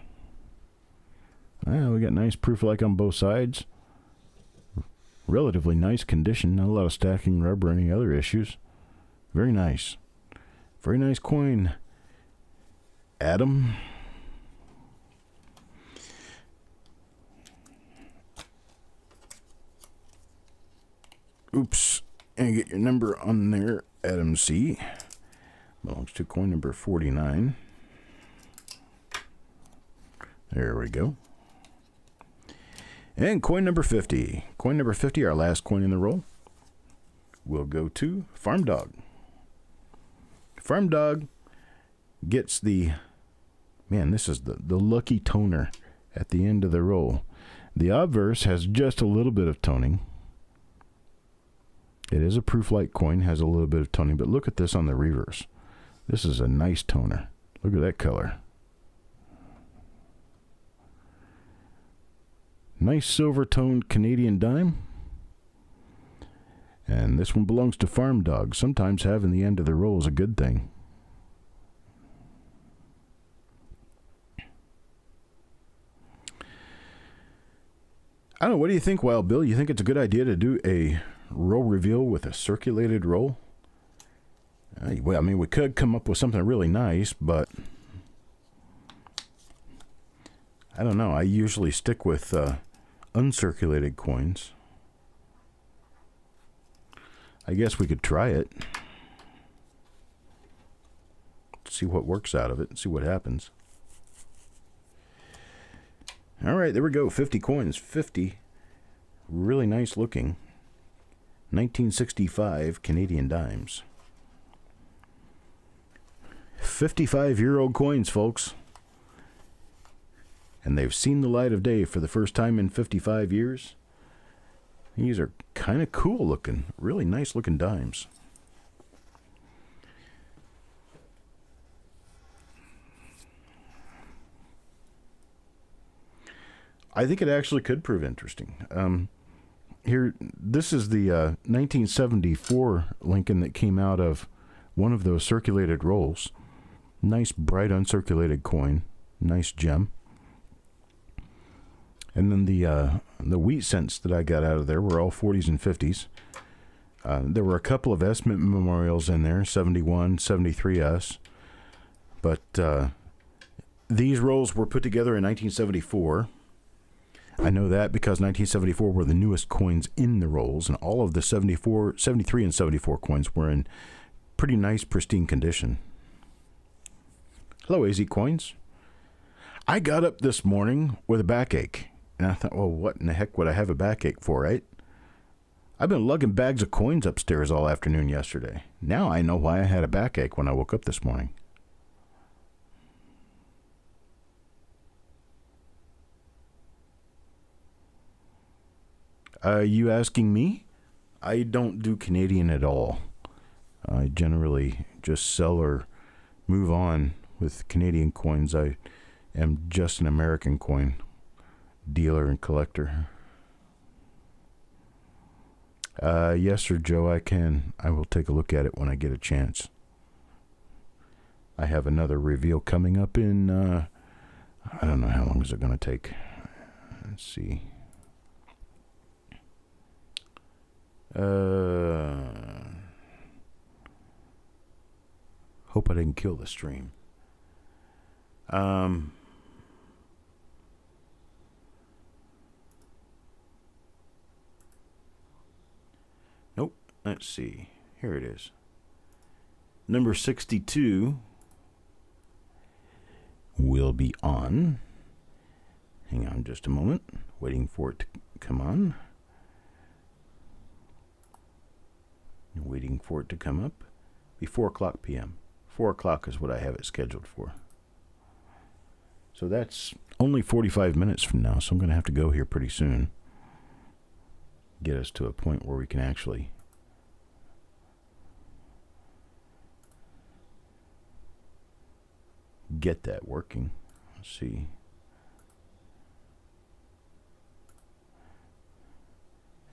We got nice proof like on both sides. Relatively nice condition. Not a lot of stacking rub or any other issues. Very nice. Very nice coin, Adam. Oops. And get your number on there, Adam C. Belongs to coin number 49. There we go. And coin number 50. Coin number 50, our last coin in the roll, will go to Farm Dog. Farm Dog gets the, man, this is the lucky toner at the end of the roll. The obverse has just a little bit of toning. It is a proof-like coin, has a little bit of toning, but look at this on the reverse. This is a nice toner. Look at that color. Nice silver-toned Canadian dime. And this one belongs to Farm Dog. Sometimes having the end of the roll is a good thing. I don't know, what do you think, Wild Bill? You think it's a good idea to do a roll reveal with a circulated roll? Well, I mean, we could come up with something really nice, but I don't know. I usually stick with uncirculated coins. I guess we could try it. See what works out of it. See what happens. All right, there we go. 50 coins. 50 really nice looking 1965 Canadian dimes. 55-year-old coins, folks. And they've seen the light of day for the first time in 55 years. These are kind of cool looking, really nice looking dimes. I think it actually could prove interesting. Here, this is the 1974 Lincoln that came out of one of those circulated rolls. Nice, bright, uncirculated coin. Nice gem. And then the wheat cents that I got out of there were all 40s and 50s. There were a couple of S Mint memorials in there, 71, 73S. But these rolls were put together in 1974. I know that because 1974 were the newest coins in the rolls, and all of the 73 and 74 coins were in pretty nice, pristine condition. Hello, AZ Coins. I got up this morning with a backache, and I thought, well, what in the heck would I have a backache for, right? I've been lugging bags of coins upstairs all afternoon yesterday. Now I know why I had a backache when I woke up this morning. You asking me? I don't do Canadian at all. I generally just sell or move on with Canadian coins. I am just an American coin dealer and collector. Yes, sir, Joe, I can. I will take a look at it when I get a chance. I have another reveal coming up in, I don't know how long is it going to take. Let's see. Hope I didn't kill the stream. Nope. Let's see. Here it is. Number 62 will be on. Hang on just a moment. Waiting for it to come on. Waiting for it to come up. Be 4 o'clock p.m. 4 o'clock is what I have it scheduled for. So that's only 45 minutes from now, so I'm going to have to go here pretty soon. Get us to a point where we can actually get that working. Let's see.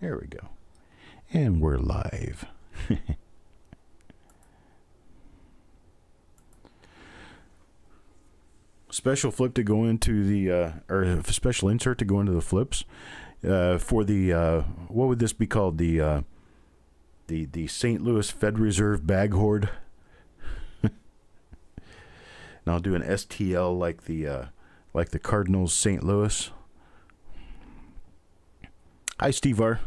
There we go. And we're live. Special flip to go into the or special insert to go into the flips for the what would this be called, the St. Louis Fed Reserve bag hoard. And I'll do an STL like the Cardinals St. Louis. Hi, Steve R.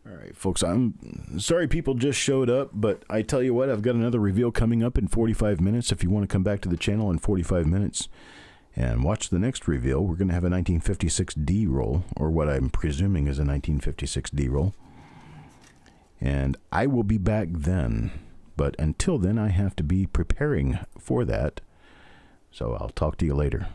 All right, folks, I'm sorry people just showed up, but I tell you what, I've got another reveal coming up in 45 minutes. If you want to come back to the channel in 45 minutes and watch the next reveal, we're going to have a 1956D roll, or what I'm presuming is a 1956D roll. And I will be back then, but until then, I have to be preparing for that. So I'll talk to you later.